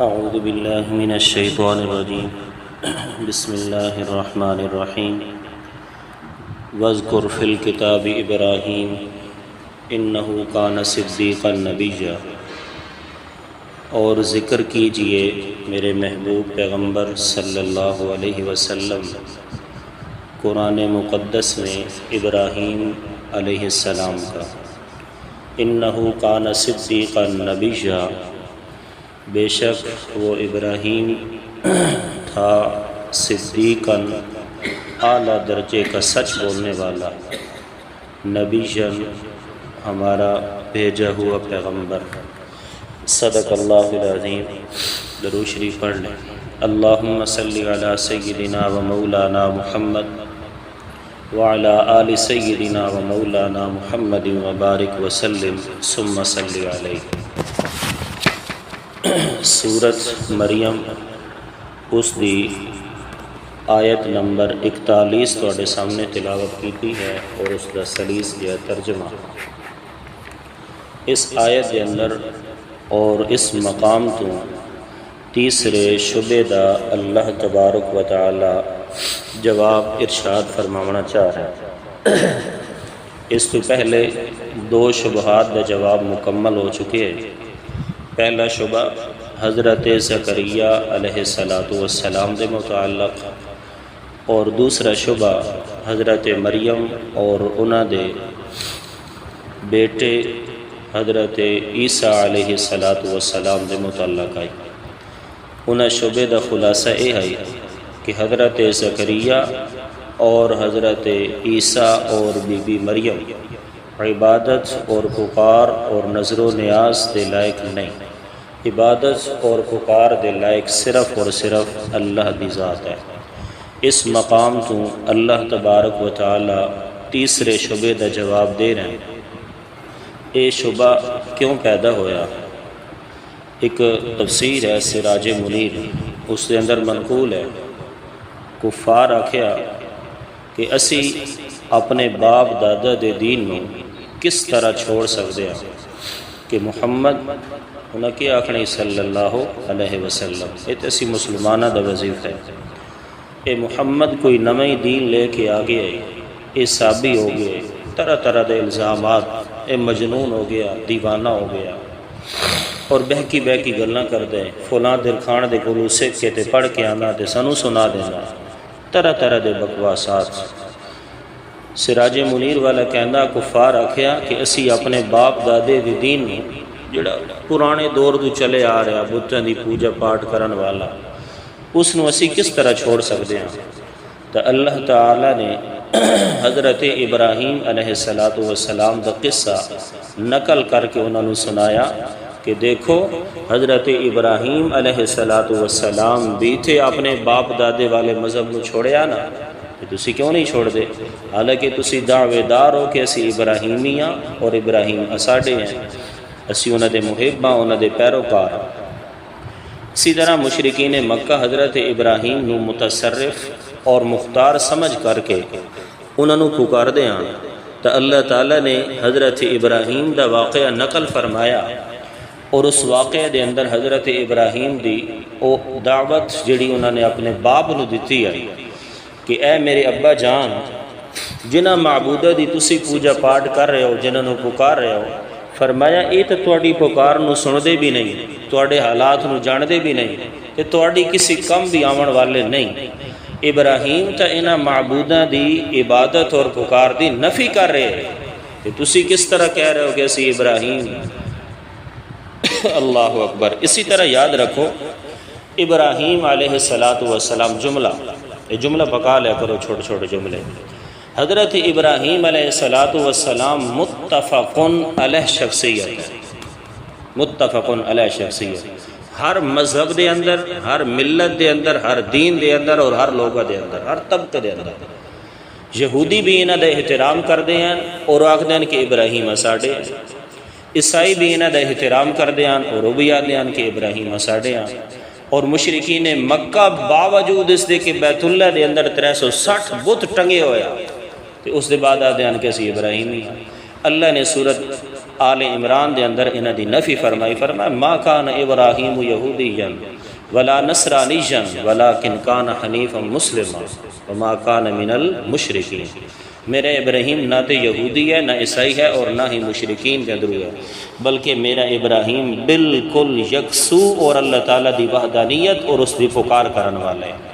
اعوذ باللہ من الشیطان الرجیم بسم اللہ الرحمن الرحیم واذکر فی الکتاب ابراہیم انہ کان صدیقا نبیا، اور ذکر کیجئے میرے محبوب پیغمبر صلی اللہ علیہ وسلم قرآن مقدس میں ابراہیم علیہ السلام کا، انہ کان صدیقا نبیا، بے شک وہ ابراہیم تھا صدیقاً اعلیٰ درجے کا سچ بولنے والا، نبیًا ہمارا بھیجا ہوا پیغمبر۔ صدق اللہ العظیم۔ درود شریف پڑھ لیں۔ اللہم صلی علی سیدنا و مولانا محمد وعلی آل سیدنا و مولانا محمد وبارک وسلم ثم صلی علیہ۔ سورت مریم اس دی آیت نمبر 41 تواڈے سامنے تلاوت کیتی ہے اور اس کا سلیس جہا ترجمہ۔ اس آیت کے اندر اور اس مقام تو تیسرے شبے دا اللہ تبارک و تعالی جواب ارشاد فرماونا چاہ رہا ہے۔ اس تو پہلے دو شبہات دا جواب مکمل ہو چکے ہیں۔ پہلا شبہ حضرت زکریا علیہ السلام دے متعلق، اور دوسرا شبہ حضرت مریم اور انہاں دے بیٹے حضرت عیسیٰ علیہ السلام دے متعلق آئی۔ انہاں شبے دا خلاصہ یہ ہے کہ حضرت زکریا اور حضرت عیسیٰ اور بی بی مریم عبادت اور پکار اور نظر و نیاز دے لائق نہیں، عبادت اور پکار دے لائق صرف اور صرف اللہ دی ذات ہے۔ اس مقام تو اللہ تبارک و تعالی تیسرے شبے دا جواب دے رہے ہیں۔ یہ شبہ کیوں پیدا ہویا؟ ایک تفسیر ہے سراج منیر، اس کے اندر منقول ہے کفار آکھیا کہ اسی اپنے باپ دادا دے دین میں کس طرح چھوڑ سکتے ہیں کہ محمد انہاں کی آکھنی صلی اللہ علیہ وسلم، یہ تو اسی مسلمانہ دا وظیفہ ہے۔ اے محمد کوئی نئی دین لے کے آ گیا ہے، اے سابی ہو گئے، طرح طرح دے الزامات، اے مجنون ہو گیا، دیوانہ ہو گیا، اور بہکی گلاں کر دے، فلاں دل کھان دے کولوں سکھ کے تے پڑھ کے آنا تے سانوں سنا دینا، طرح طرح دے بکواسات۔ سراج منیر والا کہندا کفار آکھیا کہ اسی اپنے باپ دادے دی دین میں جڑا پرانے دور تو چلے آ رہا بتاں دی پوجا پاٹ کرن والا، اس نو اسی کس طرح چھوڑ سکتے ہیں؟ تو اللہ تعالی نے حضرت ابراہیم علیہ السلام دا قصہ نقل کر کے انہوں نے سنایا کہ دیکھو حضرت ابراہیم علیہ السلام بھی تھے اپنے باپ دادے والے مذہب نو چھوڑیا نا، کہ تسی کیوں نہیں چھوڑ دے؟ حالانکہ تسی دعوے دار ہو کہ اسی ابراہیمی ہاں اور ابراہیم اساڈے ہیں، اسی انہاں دے محب ہاں، انہاں دے پیروکار۔ اسی طرح مشرکین مکہ حضرت ابراہیم نو متصرف اور مختار سمجھ کر کے انہاں نو پکار دے ہاں، تو اللہ تعالیٰ نے حضرت ابراہیم دا واقعہ نقل فرمایا، اور اس واقعے دے اندر حضرت ابراہیم دی او دعوت جڑی انہوں نے اپنے باپ نو دیتی ہے کہ اے میرے ابا جان، جنہ معبودہ دی تسی پوجا پاٹ کر رہے ہو، جنہاں نو پکار رہے ہو، فرمایا اے تو تواڈی پکار نو سن دے بھی نہیں، تواڈے حالات نو جان دے بھی نہیں، تے تواڈی کسی کم بھی آون والے نہیں۔ ابراہیم تا انہاں معبوداں دی عبادت اور پکار دی نفی کر رہے ہیں، تے تسی کس طرح کہہ رہے ہو کہ اسی ابراہیم؟ اللہ اکبر۔ اسی طرح یاد رکھو ابراہیم علیہ السلام جملہ، یہ جملہ پکا لیا کرو، چھوٹے چھوٹے جملے۔ حضرت ابراہیم علیہ السلام متفقن علیہ شخصیت ہے، متفقن علیہ شخصیت، ہر مذہب دے اندر، ہر ملت دے اندر، ہر دین دے اندر اور ہر لوگوں دے اندر، ہر طبقے دے اندر۔ یہودی بھی انہاں دا احترام کردے ہیں اور آکھدے ہیں کہ ابراہیم اساڈے، عیسائی بھی انہاں دا احترام کردے ہیں اور وہ بھی آکھدے ہیں کہ ابراہیم اساڈے ہیں، اور مشرکین مکہ باوجود اس دے کہ بیت اللہ دے اندر 360 بت ٹنگے ہویا، تو اس دے بعد آدھے ہیں کہ اسی ابراہیمی۔ اللہ نے سورت آل عمران دے اندر انہاں دی نفی فرمائی، فرمایا ما کان ابراہیم یہودیا ولا نصرانیا ولکن کان حنیفا مسلما وما کان من المشرکین۔ میرا ابراہیم نہ تو یہودی ہے، نہ عیسائی ہے، اور نہ ہی مشرکین کے اندر ہے، بلکہ میرا ابراہیم بالکل یکسو اور اللہ تعالیٰ دی وحدانیت اور اس دی پکار کرن والا ہے۔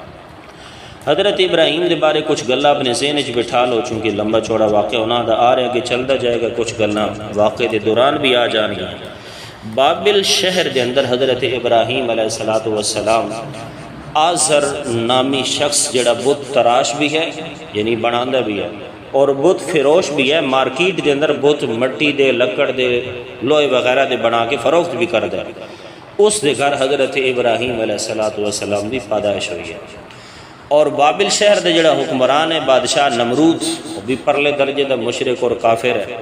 حضرت ابراہیم دے بارے کچھ گلاں اپنے ذہن وچ بٹھا لو، چونکہ لمبا چوڑا واقعہ انہاں دا آ رہا ہے کہ چلتا جائے گا، کچھ گلاں واقعے دے دوران بھی آ جان گی۔ بابل شہر دے اندر حضرت ابراہیم علیہ السلام آزر نامی شخص جڑا بت تراش بھی ہے، یعنی بناندہ بھی ہے، اور بت فروش بھی ہے، مارکیٹ دے اندر بت مٹی دے، لکڑ دے، لوہے وغیرہ دے بنا کے فروخت بھی کر دے، اس دے گھر حضرت ابراہیم علیہ السلام دی پیدائش ہوئی ہے۔ اور بابل شہر دے جڑا حکمران ہے بادشاہ نمرود، وہ بھی پرلے درجے دا مشرک اور کافر ہے،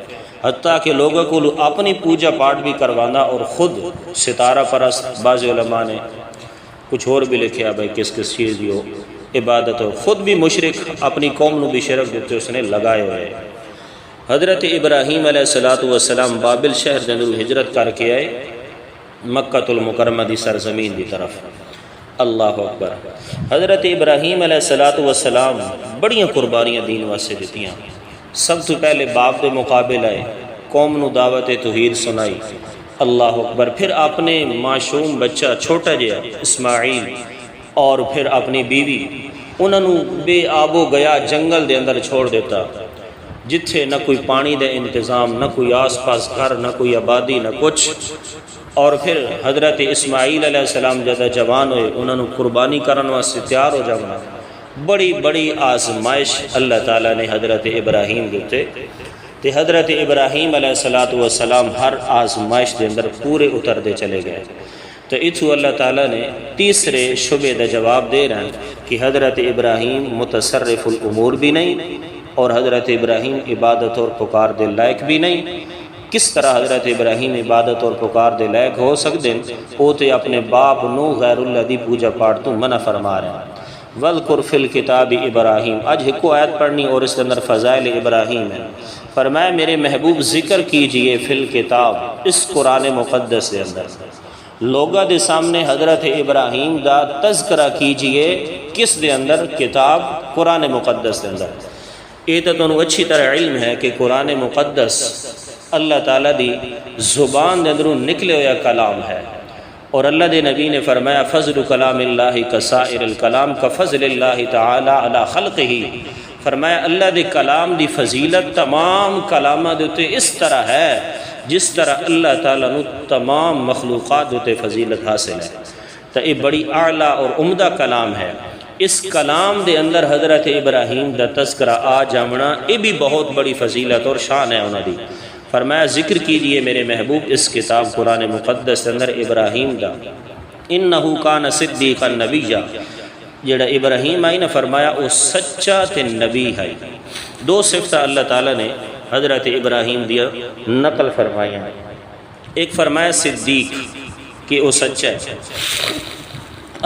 حتیٰ کہ لوگوں کو اپنی پوجا پاٹ بھی کروانا، اور خود ستارہ پرست، بعض علماء نے کچھ اور بھی لکھیا بھائی کس کس چیز کی ہو عبادت ہو، خود بھی مشرک، اپنی قوم نو بھی شرک دیتے اس نے لگائے ہوئے۔ حضرت ابراہیم علیہ السلام بابل شہر دے اندر ہجرت کر کے آئے مکہ المکرمہ دی سرزمین دی طرف۔ اللہ اکبر۔ حضرت ابراہیم علیہ السلام بڑیاں قربانیاں دین واسطے دیتیاں۔ سب تو پہلے باپ دے مقابل آئے، قوم نو دعوت توحید سنائی، اللہ اکبر۔ پھر اپنے معصوم بچہ چھوٹا جہا اسماعیل اور پھر اپنی بیوی، انہوں نے بے آب و گیا جنگل دے اندر چھوڑ دیتا، جتھے نہ کوئی پانی دے انتظام، نہ کوئی آس پاس گھر، نہ کوئی آبادی، نہ کچھ۔ اور پھر حضرت اسماعیل علیہ السلام جدہ جوان ہوئے، انہوں نے قربانی کرن واسطے تیار ہو جانا۔ بڑی بڑی آزمائش اللہ تعالیٰ نے حضرت ابراہیم دیتے، تے حضرت ابراہیم علیہ السلام ہر آزمائش دے اندر پورے اتردے چلے گئے۔ تو اتھو اللہ تعالیٰ نے تیسرے شبے دا جواب دے رہا ہے کہ حضرت ابراہیم متصرف الامور بھی نہیں، اور حضرت ابراہیم عبادت اور پکار دے لائق بھی نہیں۔ کس طرح حضرت ابراہیم عبادت اور پکار دے لائق ہو سکتے ہیں؟ وہ تو اپنے باپ نو غیر اللہ دی پوجا پاٹ تو منع فرما رہے ہیں۔ وَذْكُرْ فِي الْكِتَابِ ابراہیم، آج ایک آیت پڑھنی اور اس کے اندر فضائل ابراہیم ہے۔ فرمایا میرے محبوب ذکر کیجئے فی الکتاب، اس قرآن مقدس کے اندر لوگوں دے سامنے حضرت ابراہیم دا تذکرہ کیجئے، کس دے اندر؟ کتاب قرآن مقدس کے اندر۔ یہ تو انہوں اچھی طرح علم ہے کہ قرآن مقدس اللہ تعالیٰ دی زبان دے اندروں نکلے ہویا کلام ہے، اور اللہ دے نبی نے فرمایا فضل کلام اللہ کسائر الکلام کفضل اللہ تعالی علی خلقہ۔ فرمایا اللہ دے کلام دی فضیلت تمام کلامہ دیتے اس طرح ہے جس طرح اللہ تعالیٰ نے تمام مخلوقات دیتے فضیلت حاصل ہے۔ تو یہ بڑی اعلیٰ اور عمدہ کلام ہے۔ اس کلام دے اندر حضرت ابراہیم دا تذکرہ آ جامنا، یہ بھی بہت بڑی فضیلت اور شان ہے انہوں دی۔ فرمایا ذکر کیجئے میرے محبوب اس کتاب قرآن مقدس کے اندر ابراہیم دا، انہو کان صدیقا نبیہ، جڑا ابراہیم آئی نا فرمایا وہ سچا تے نبی ہے۔ دو صفتہ اللہ تعالیٰ نے حضرت ابراہیم دیا نقل فرمائی ہیں۔ ایک فرمایا صدیق کہ وہ سچا ہے،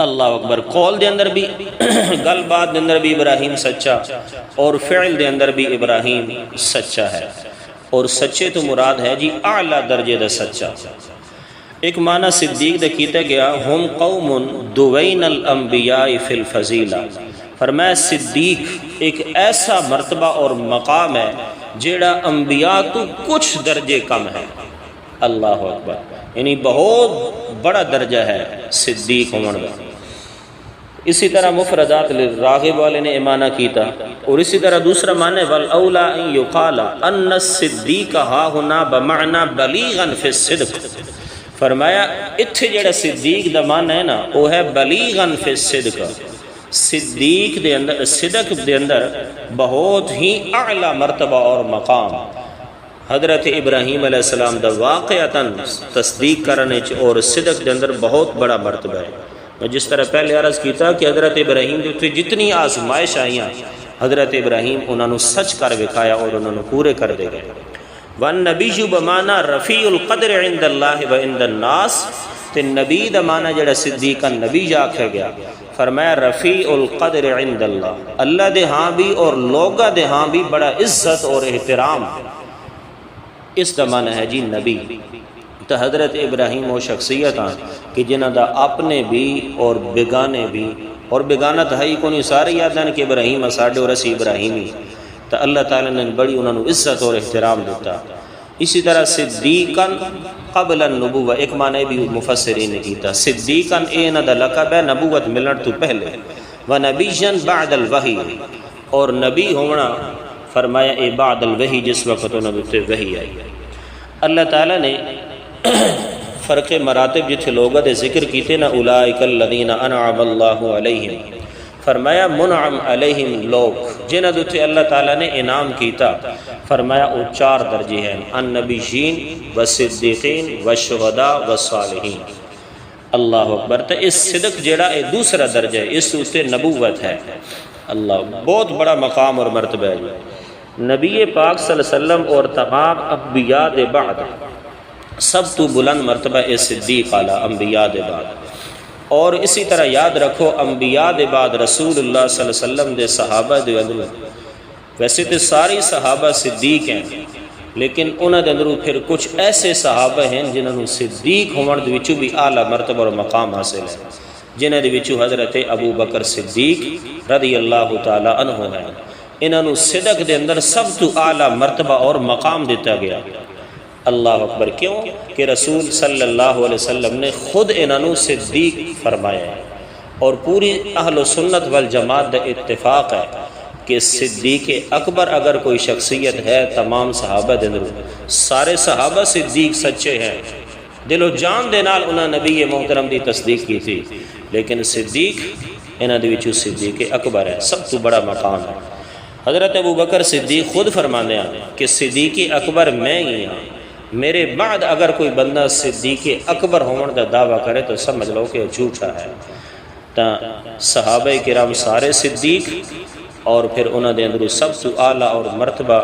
اللہ اکبر، قول دے اندر بھی گل بات دے اندر بھی ابراہیم سچا، اور فعل دے اندر بھی ابراہیم سچا ہے۔ اور سچے تو مراد ہے جی اعلیٰ درجے دا سچا۔ ایک معنی صدیق دے کیتا گیا ہم قوم دوین الانبیاء فی الفضیلہ، فرمایا صدیق ایک ایسا مرتبہ اور مقام ہے جیڑا انبیاء تو کچھ درجے کم ہے، اللہ اکبر، یعنی بہت بڑا درجہ ہے صدیق عمر کا۔ اسی طرح مفردات راغب والے نے معنی کیتا، اور اسی طرح دوسرا معنی والاولا ان یقال ان الصدیق ہا ہنا بمعنی بلیغا فی الصدق، فرمایا اتھے جڑا صدیق دا معنی ہے نا وہ ہے بلیغا فی الصدق، صدیق دے اندر، صدق دے اندر بہت ہی اعلیٰ مرتبہ اور مقام۔ حضرت ابراہیم علیہ السلام دا واقعتاً تصدیق کرنے اور صدق دے اندر بہت بڑا مرتبہ ہے۔ میں جس طرح پہلے عرض کیتا کہ حضرت ابراہیم دے جتنی آزمائش آئیاں حضرت ابراہیم انہوں نے سچ کر دکھایا اور انہوں نے پورے کر دے گئے۔ وَالنَّبِيُّ بَمَانَا رَفِيعُ الْقَدْرِ عِنْدَ اللَّهِ وَعِنْدَ النَّاسِ، تے نبی دا معنی جڑا صدیقہ نبی آکھا گیا، فرمایا رفیع القدر عند اللہ، اللہ دے ہاں بھی اور لوگاں دے ہاں بھی بڑا عزت اور احترام۔ اس دا معنی ہے جی نبی۔ تو حضرت ابراہیم وہ شخصیت ہیں کہ جنہ دا اپنے بھی اور بیگانے بھی، اور بیگانہ تو ہے ہی کو نہیں، سارے یاد ہیں کہ ابراہیم ساڈے اور اسی ابراہیمی، تو اللہ تعالیٰ نے بڑی انہوں نے عزت اور احترام دیتا۔ اسی طرح صدیقاً قبل النبوہ ایک معنی بھی مفسرین نے کیتا، صدیقاً اے نہ دا لقب ہے نبوت ملن تو پہلے، ونبیًا بعد الوحی، اور نبی ہونا فرمایا اے بعد الوحی جس وقت انہوں نے وحی آئی۔ اللہ تعالیٰ نے فرق مراتب جتھے لوگوں دے ذکر کیتے نا، اولئک الذین انعم اللہ علیہم، فرمایا منعم علیہم لوگ جنہ دوتے اللہ تعالیٰ نے انعام کیتا، فرمایا وہ 4 درجے ہیں، النبیین والصدیقین والشہداء والصالحین۔ اللہ اکبر۔ تو اس صدق جیڑا ہے دوسرا درجہ ہے، اس سے نبوت ہے۔ اللہ بہت بڑا مقام اور مرتبہ ہے۔ نبی پاک صلی اللہ علیہ وسلم اور تمام انبیاء دے بعد سب تو بلند مرتبہ ہے صدیق اعلیٰ انبیاء دے بعد۔ اور اسی طرح یاد رکھو انبیاء دے بعد رسول اللہ صلی اللہ علیہ وسلم دے صحابہ دے اندر، ویسے تو ساری صحابہ صدیق ہیں، لیکن انہوں دے اندر پھر کچھ ایسے صحابہ ہیں جنہوں نے صدیق ہونے دے وچوں بھی اعلیٰ مرتبہ اور مقام حاصل ہے، جنہوں دے وچوں حضرت ابو بکر صدیق رضی اللہ تعالی عنہ ہے۔ انہوں نے صدق دے اندر سب تو اعلیٰ مرتبہ اور مقام دیتا گیا۔ اللہ اکبر۔ کیوں کہ رسول صلی اللہ علیہ وسلم نے خود انہوں صدیق فرمایا ہے، اور پوری اہل سنت والجماعت دا اتفاق ہے کہ صدیق اکبر اگر کوئی شخصیت ہے تمام صحابہ دے اندر، سارے صحابہ صدیق سچے ہیں، دل و جان دے نال انہاں نبی محترم دی تصدیق کی تھی، لیکن صدیق انہاں دے وچوں صدیق اکبر ہے، سب تو بڑا مقام ہے۔ حضرت ابو بکر صدیق خود فرمانے ہیں کہ صدیق اکبر میں ہی ہوں، میرے بعد اگر کوئی بندہ صدیق اکبر ہونے دا دعویٰ کرے تو سمجھ لو کہ جھوٹا ہے۔ تا صحابہ کرام سارے صدیق، اور پھر انہوں دے اندر سب تو اعلیٰ اور مرتبہ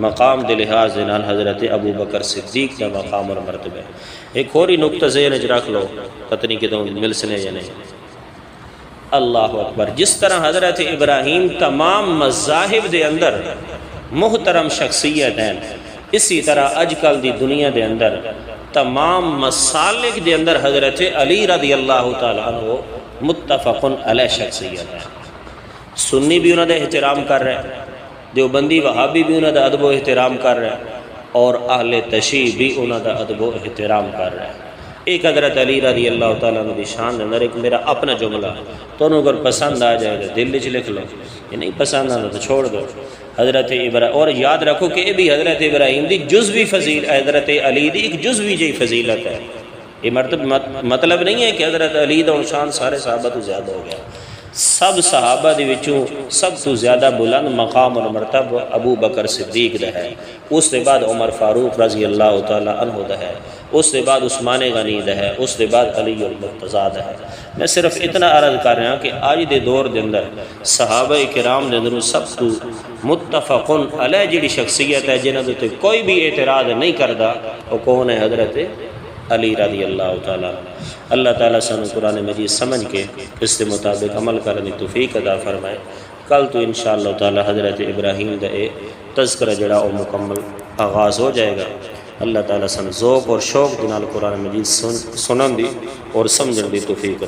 مقام دے لحاظ دے نال حضرت ابو بکر صدیق دا مقام اور مرتبہ ہے۔ ایک اور ہی نقطہ ذہن وچ رکھ لو، پتہ نہیں کدوں مل سنے یا نہیں۔ اللہ اکبر۔ جس طرح حضرت ابراہیم تمام مذاہب دے اندر محترم شخصیت ہیں، اسی طرح اج کل دی دنیا دے اندر تمام مسالک دے اندر حضرت علی رضی اللہ تعالیٰ عنہ متفق علیہ شخصیت ہے۔ سنی بھی انہوں نے احترام کر رہے ہیں، دیوبندی وہابی بھی انہوں نے ادب و احترام کر رہے ہیں، اور اہل تشیع بھی انہوں نے ادب و احترام کر رہے ہیں۔ ایک حضرت علی رضی اللہ تعالیٰ عنہ دی شان اندر ایک میرا اپنا جملہ، تو انہوں اگر پسند آ جائے گا دل وچ لکھ لو، یہ نہیں پسند آنا تو چھوڑ دو۔ حضرت ابراہیم، اور یاد رکھو کہ یہ بھی حضرت ابراہیم دی جزوی فضیلت، حضرت علی دی ایک جزوی جی فضیلت ہے۔ یہ مطلب نہیں ہے کہ حضرت علی دا شان سارے صحابہ تو زیادہ ہو گیا۔ سب صحابہ دی وچوں سب تو زیادہ بلند مقام اور مرتبہ ابو بکر صدیق دا ہے، اس کے بعد عمر فاروق رضی اللہ تعالی عنہ دا ہے، اس کے بعد عثمان غنی دا ہے، اس کے بعد علی المرتضیٰ دا ہے۔ میں صرف اتنا عرض کر رہا ہوں کہ آج دے دور دے اندر صحابہ کرام دے اندر سب تو متفق علیہ جڑی شخصیت ہے جنہاں دے کوئی بھی اعتراض نہیں کردا، وہ کون ہے؟ حضرت علی رضی اللہ تعالیٰ۔ اللہ تعالیٰ سانو قرآن مجید سمجھ کے اس کے مطابق عمل کرنے توفیق عطا فرمائے۔ کل تو انشاءاللہ تعالیٰ حضرت ابراہیم دا تذکرہ جڑا وہ مکمل آغاز ہو جائے گا۔ اللہ تعالیٰ سانو ذوق اور شوق دے نال قرآن مجید سنن دی اور سمجھن دی توفیق